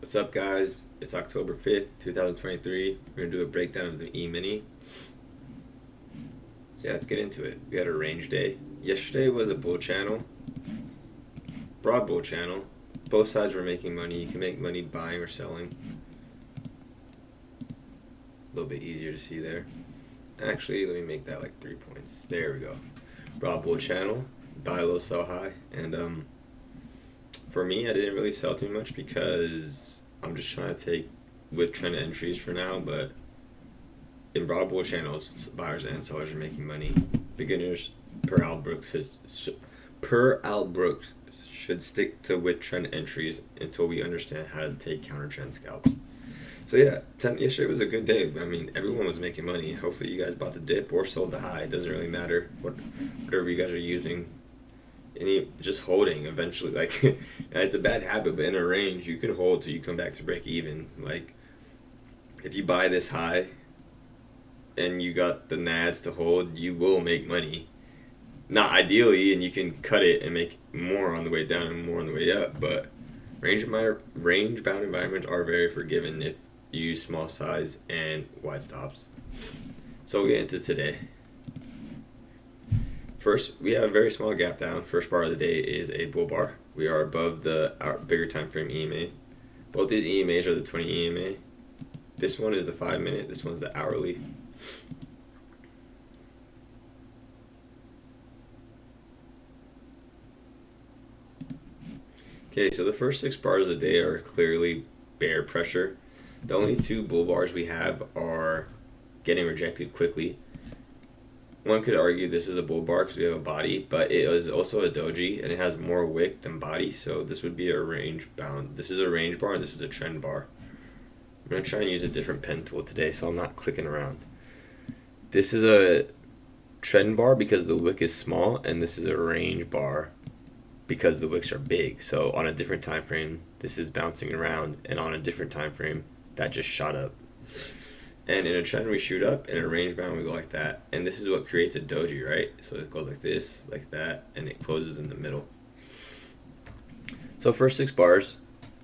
What's up, guys? It's October 5th, 2023. We're going to do a breakdown of the E-mini. So yeah, let's get into it. We had a range day. Yesterday was a bull channel, broad bull channel. Both sides were making money. You can make money buying or selling. A little bit easier to see there. Actually, let me make that like 3 points. There we go. Broad bull channel, buy low, sell high. And for me, I didn't really sell too much because I'm just trying to take with trend entries for now, but in broad bull channels, buyers and sellers are making money. Beginners, per Al Brooks, should stick to with trend entries until we understand how to take counter trend scalps. So yeah, yesterday was a good day. I mean, everyone was making money. Hopefully, you guys bought the dip or sold the high. It doesn't really matter whatever you guys are using. Just holding eventually. Like, it's a bad habit, but in a range, you can hold till you come back to break even. Like, if you buy this high and you got the nads to hold, you will make money. Not ideally, and you can cut it and make more on the way down and more on the way up, but range bound environments are very forgiving if you use small size and wide stops. So we'll get into today. First, we have a very small gap down. First bar of the day is a bull bar. We are above the bigger time frame EMA. Both these EMAs are the 20 EMA. This one is the 5-minute. This one's the hourly. Okay, so the first 6 bars of the day are clearly bear pressure. The only 2 bull bars we have are getting rejected quickly. One could argue this is a bull bar because we have a body, but it is also a doji and it has more wick than body, so this would be a range bound. This is a range bar and this is a trend bar. I'm going to try and use a different pen tool today so I'm not clicking around. This is a trend bar because the wick is small, and this is a range bar because the wicks are big. So on a different time frame, this is bouncing around, and on a different time frame, that just shot up. And in a trend, we shoot up. In a range bound, we go like that. And this is what creates a doji, right? So it goes like this, like that, and it closes in the middle. So first 6 bars,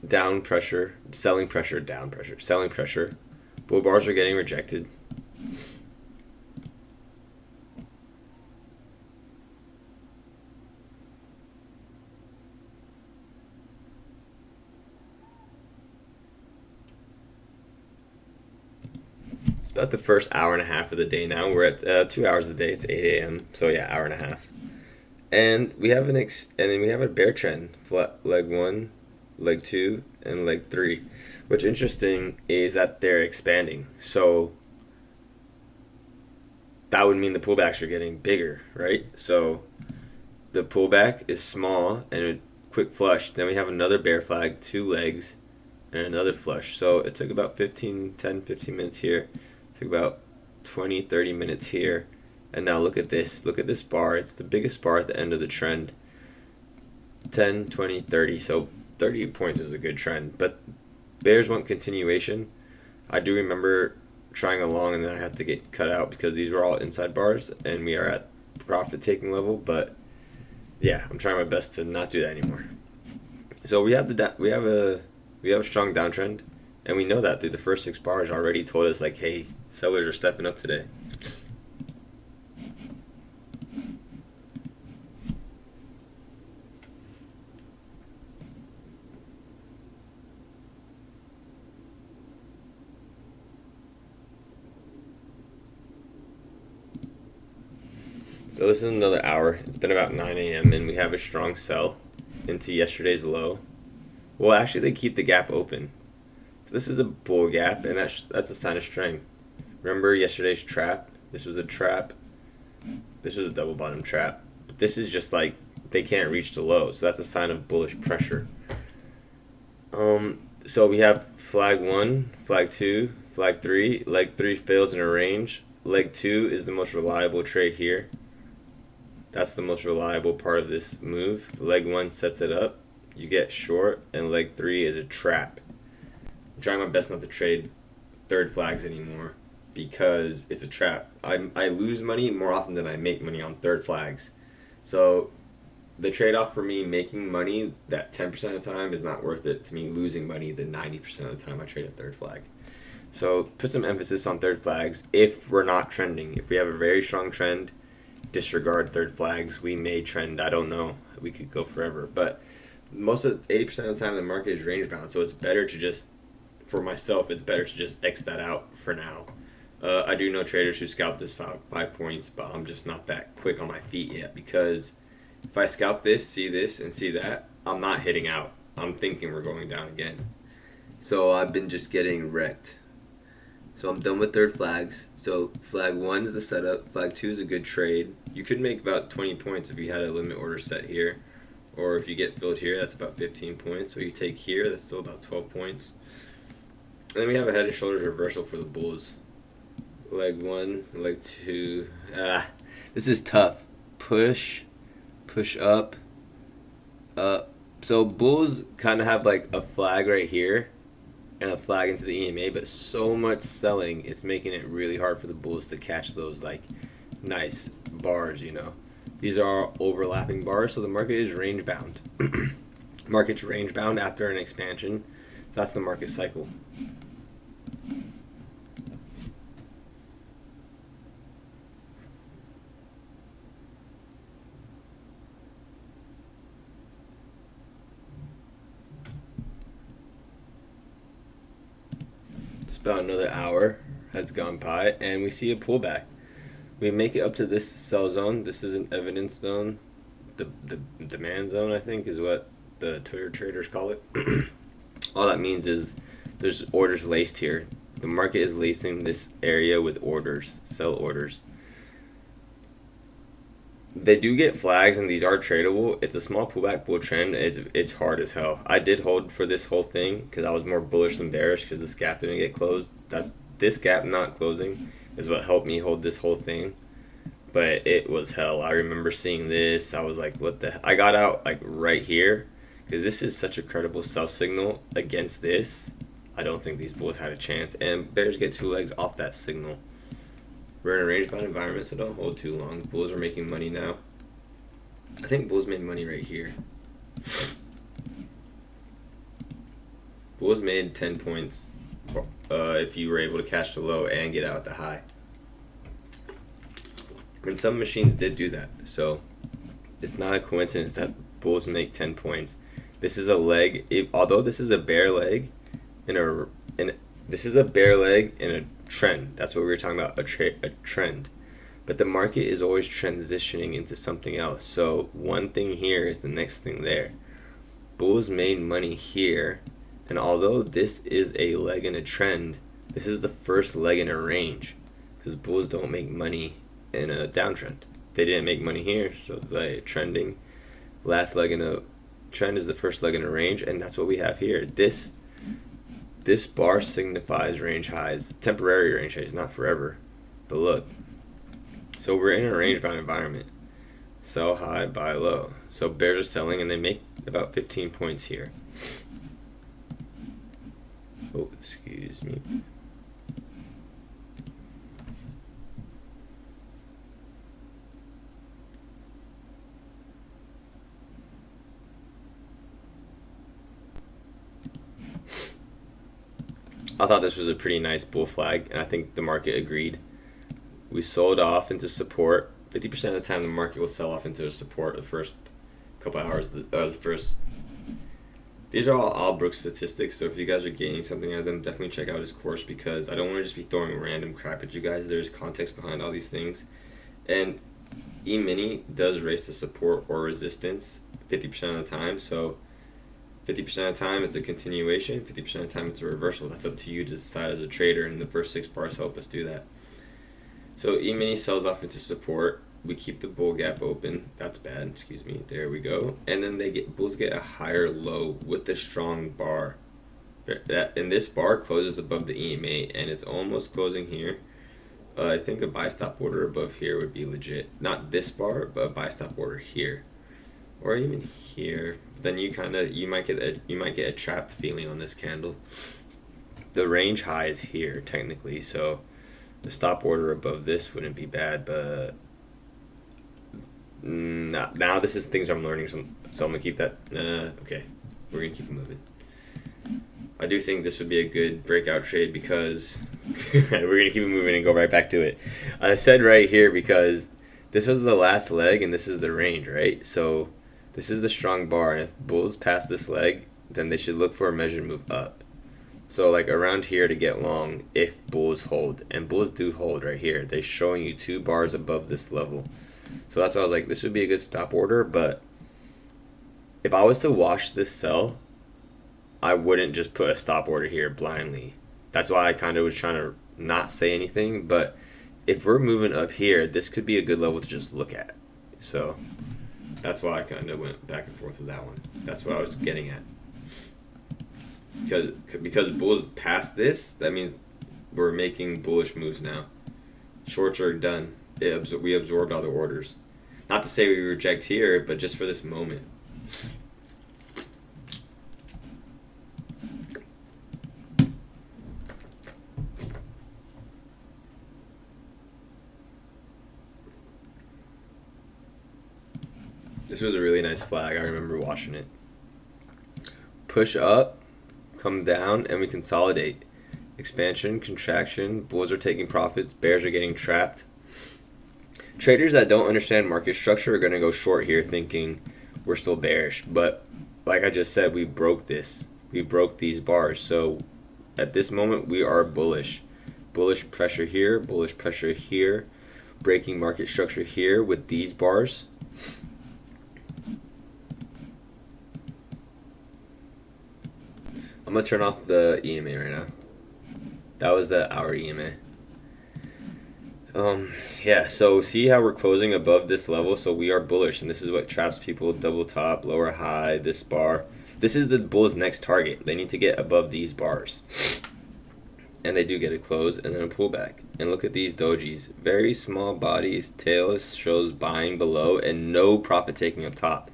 down pressure, selling pressure, down pressure, selling pressure. Bull bars are getting rejected. It's about the first hour and a half of the day now. We're at 2 hours a day. It's 8 a.m. So yeah, hour and a half. And we have and then we have a bear trend. Flat leg 1, leg 2, and leg 3. What's interesting is that they're expanding. So that would mean the pullbacks are getting bigger, right? So the pullback is small and a quick flush. Then we have another bear flag, 2 legs, and another flush. So it took about 15 minutes here. It took about 20, 30 minutes here. And now look at this. Look at this bar. It's the biggest bar at the end of the trend. 10, 20, 30. So 30 points is a good trend. But bears want continuation. I do remember trying along and then I had to get cut out because these were all inside bars and we are at profit taking level. But yeah, I'm trying my best to not do that anymore. So we have a strong downtrend, and we know that through the first 6 bars already told us like, hey, sellers are stepping up today. So this is another hour. It's been about 9 a.m. and we have a strong sell into yesterday's low. Well, actually, they keep the gap open. So this is a bull gap, and that's a sign of strength. Remember yesterday's trap? This was a trap. This was a double bottom trap. But this is just like they can't reach the low, so that's a sign of bullish pressure. So we have flag 1, flag 2, flag 3. Leg 3 fails in a range. Leg 2 is the most reliable trade here. That's the most reliable part of this move. Leg 1 sets it up. You get short, and leg 3 is a trap. I'm trying my best not to trade third flags anymore because it's a trap. I lose money more often than I make money on third flags. So the trade-off for me making money that 10% of the time is not worth it to me losing money the 90% of the time I trade a third flag. So put some emphasis on third flags if we're not trending. If we have a very strong trend, disregard third flags. We may trend, I don't know. We could go forever. But most of 80% of the time the market is range bound. So it's better to just, for myself, it's better to just X that out for now. I do know traders who scalp this 5 points, but I'm just not that quick on my feet yet, because if I scalp this, see this, and see that, I'm not hitting out. I'm thinking we're going down again. So I've been just getting wrecked. So I'm done with third flags. So flag 1 is the setup. Flag 2 is a good trade. You could make about 20 points if you had a limit order set here. Or if you get filled here, that's about 15 points. So you take here, that's still about 12 points. And then we have a head and shoulders reversal for the bulls. Leg 1, leg 2. This is tough. Push up, up. So bulls kind of have like a flag right here and a flag into the EMA, but so much selling, it's making it really hard for the bulls to catch those like nice bars, you know. These are overlapping bars, so the market is range bound. Market's range bound after an expansion. So that's the market cycle. It's about another hour has gone by, and we see a pullback. We make it up to this sell zone. This is an evidence zone. The demand zone, I think, is what the Twitter traders call it. All that means is there's orders laced here. The market is lacing this area with orders, sell orders. They do get flags, and these are tradable. It's a small pullback bull trend. It's hard as hell. I did hold for this whole thing because I was more bullish than bearish because this gap didn't get closed. This gap not closing is what helped me hold this whole thing. But it was hell. I remember seeing this. I was like, what the? I got out like right here because this is such a credible sell signal against this. I don't think these bulls had a chance. And bears get 2 legs off that signal. We're in a range bound environment, so don't hold too long. Bulls are making money now. I think bulls made money right here. Bulls made 10 points if you were able to catch the low and get out the high. And some machines did do that, so it's not a coincidence that bulls make 10 points. This is a leg, although this is a bear leg, this is a bear leg in a trend. That's what we were talking about, a trend. But the market is always transitioning into something else. So one thing here is the next thing there. Bulls made money here, and although this is a leg in a trend, this is the first leg in a range, because bulls don't make money in a downtrend. They didn't make money here, so it's like trending. Last leg in a trend is the first leg in a range, and that's what we have here. This bar signifies range highs, temporary range highs, not forever. But look, so we're in a range bound environment. Sell high, buy low. So bears are selling, and they make about 15 points here. Oh, excuse me. I thought this was a pretty nice bull flag, and I think the market agreed. We sold off into support. 50% of the time, the market will sell off into support the first couple hours, or the first. These are all Brook statistics, so if you guys are gaining something out of them, definitely check out his course, because I don't want to just be throwing random crap at you guys. There's context behind all these things. And E-mini does race to support or resistance 50% of the time, so 50% of the time it's a continuation, 50% of the time it's a reversal. That's up to you to decide as a trader, and the first 6 bars help us do that. So E-mini sells off into support. We keep the bull gap open. That's bad, excuse me. There we go. And then bulls get a higher low with the strong bar. And this bar closes above the EMA, and it's almost closing here. I think a buy stop order above here would be legit. Not this bar, but a buy stop order here, or even here. Then you might get a trapped feeling on this candle. The range high is here technically, so the stop order above this wouldn't be bad, but Now this is things I'm learning, so I'm gonna keep that. Okay, we're gonna keep it moving. I do think this would be a good breakout trade because we're gonna keep it moving and go right back to it. I said right here because this was the last leg and this is the range, right? So this is the strong bar, and if bulls pass this leg, then they should look for a measured move up. So like around here to get long if bulls hold, and bulls do hold right here. They're showing you 2 bars above this level. So that's why I was like, this would be a good stop order, but if I was to watch this sell, I wouldn't just put a stop order here blindly. That's why I kind of was trying to not say anything, but if we're moving up here, this could be a good level to just look at. So that's why I kind of went back and forth with that one. That's what I was getting at. Because bulls past this, that means we're making bullish moves now. Shorts are done. We absorbed all the orders. Not to say we reject here, but just for this moment. This was a really nice flag. I remember watching it. Push up, come down, and we consolidate. Expansion, contraction, bulls are taking profits, bears are getting trapped. Traders that don't understand market structure are going to go short here thinking we're still bearish. But like I just said, we broke this. We broke these bars. So at this moment, we are bullish. Bullish pressure here, bullish pressure here, breaking market structure here with these bars. I'm going to turn off the EMA right now. That was the hour EMA. Yeah, so see how we're closing above this level? So we are bullish, and this is what traps people. Double top, lower high, this bar. This is the bull's next target. They need to get above these bars. And they do get a close and then a pullback. And look at these dojis. Very small bodies. Tail shows buying below and no profit taking up top.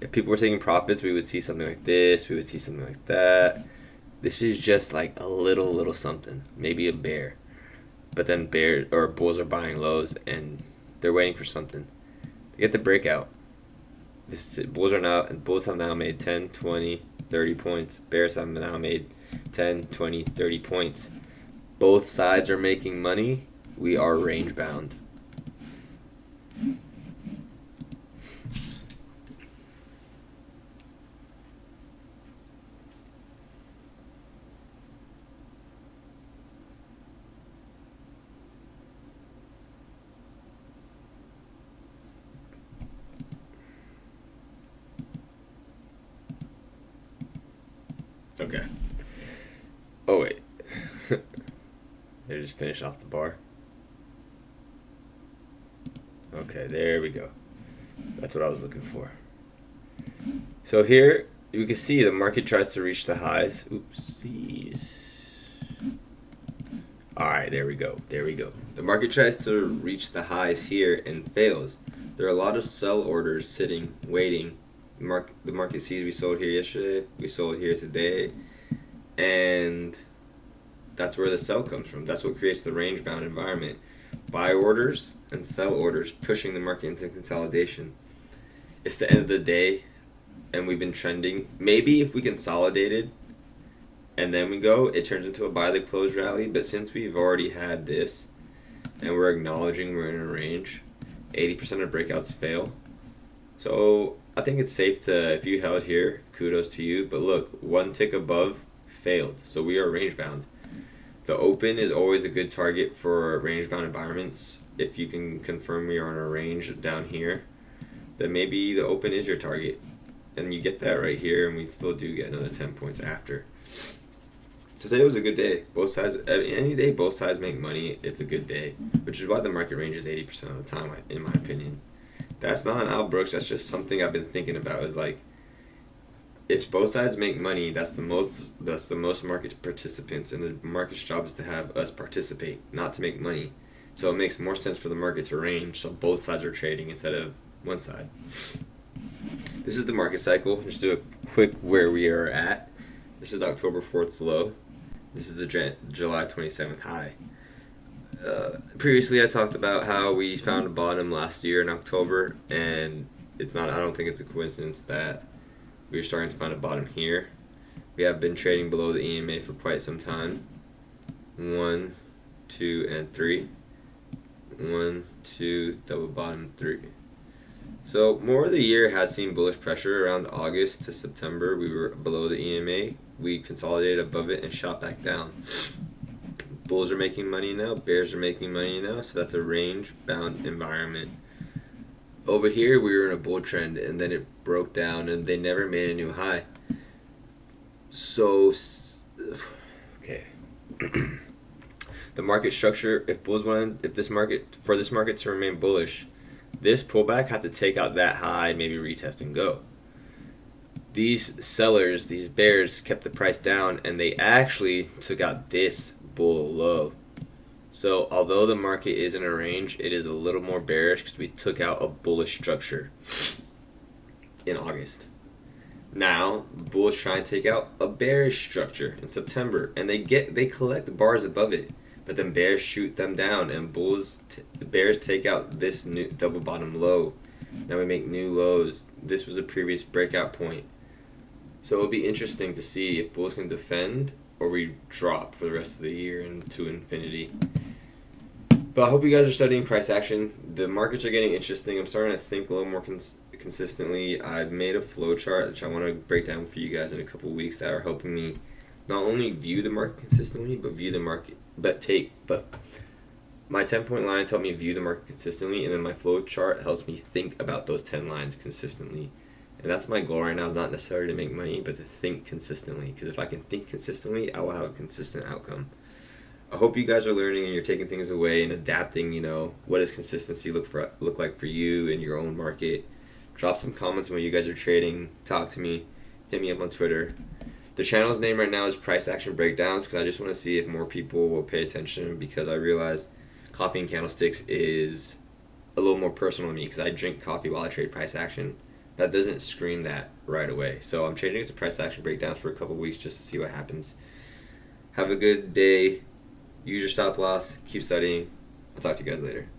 If people were taking profits, we would see something like this. We would see something like that. This is just like a little something. Maybe a bear. But then bear or bulls are buying lows and they're waiting for something. They get the breakout. Bulls have now made 10, 20, 30 points. Bears have now made 10, 20, 30 points. Both sides are making money. We are range bound. Okay. Oh, wait. They just finished off the bar. Okay, there we go. That's what I was looking for. So here, you can see the market tries to reach the highs. Oopsies. Alright, there we go. There we go. The market tries to reach the highs here and fails. There are a lot of sell orders sitting, waiting. The market sees we sold here yesterday, we sold here today, and that's where the sell comes from. That's what creates the range bound environment. Buy orders and sell orders pushing the market into consolidation. It's the end of the day and we've been trending. Maybe if we consolidated and then we go, it turns into a buy the close rally, but since we've already had this and we're acknowledging we're in a range, 80% of breakouts fail. So I think it's safe to, if you held here, kudos to you. But look, one tick above failed. So we are range bound. The open is always a good target for range bound environments. If you can confirm we are in a range down here, then maybe the open is your target. And you get that right here, and we still do get another 10 points after. Today was a good day. Both sides, any day both sides make money, it's a good day. Which is why the market range is 80% of the time, in my opinion. That's not an Al Brooks, that's just something I've been thinking about. Is like, if both sides make money, that's the most market participants, and the market's job is to have us participate, not to make money. So it makes more sense for the market to range, so both sides are trading instead of one side. This is the market cycle. Just do a quick where we are at. This is October 4th low. This is the July 27th high. Previously I talked about how we found a bottom last year in October, and it's not. I don't think it's a coincidence that we're starting to find a bottom here. We have been trading below the EMA for quite some time. 1, 2, and 3. 1, 2, double bottom 3. So more of the year has seen bullish pressure. Around August to September, we were below the EMA. We consolidated above it and shot back down. Bulls are making money now, bears are making money now, so that's a range-bound environment. Over here, we were in a bull trend, and then it broke down, and they never made a new high. So, okay. The market structure, if this market to remain bullish, this pullback had to take out that high, maybe retest and go. These sellers, these bears, kept the price down, and they actually took out this bull low. So although the market is in a range, it is a little more bearish because we took out a bullish structure in August. Now bulls try and take out a bearish structure in September, and they collect bars above it, but then bears shoot them down, and the bears take out this new double bottom low. Now we make new lows. This was a previous breakout point. So it'll be interesting to see if bulls can defend or we drop for the rest of the year into infinity. But I hope you guys are studying price action. The markets are getting interesting. I'm starting to think a little more consistently. I've made a flow chart which I want to break down for you guys in a couple of weeks that are helping me not only view the market consistently, but my 10-point lines help me view the market consistently, and then my flow chart helps me think about those 10 lines consistently. And that's my goal right now, is not necessarily to make money, but to think consistently. Because if I can think consistently, I will have a consistent outcome. I hope you guys are learning and you're taking things away and adapting, what does consistency look like for you in your own market. Drop some comments when you guys are trading. Talk to me. Hit me up on Twitter. The channel's name right now is Price Action Breakdowns because I just want to see if more people will pay attention, because I realized coffee and candlesticks is a little more personal to me because I drink coffee while I trade price action. That doesn't scream that right away. So I'm trading it to price action breakdowns for a couple weeks just to see what happens. Have a good day. Use your stop loss. Keep studying. I'll talk to you guys later.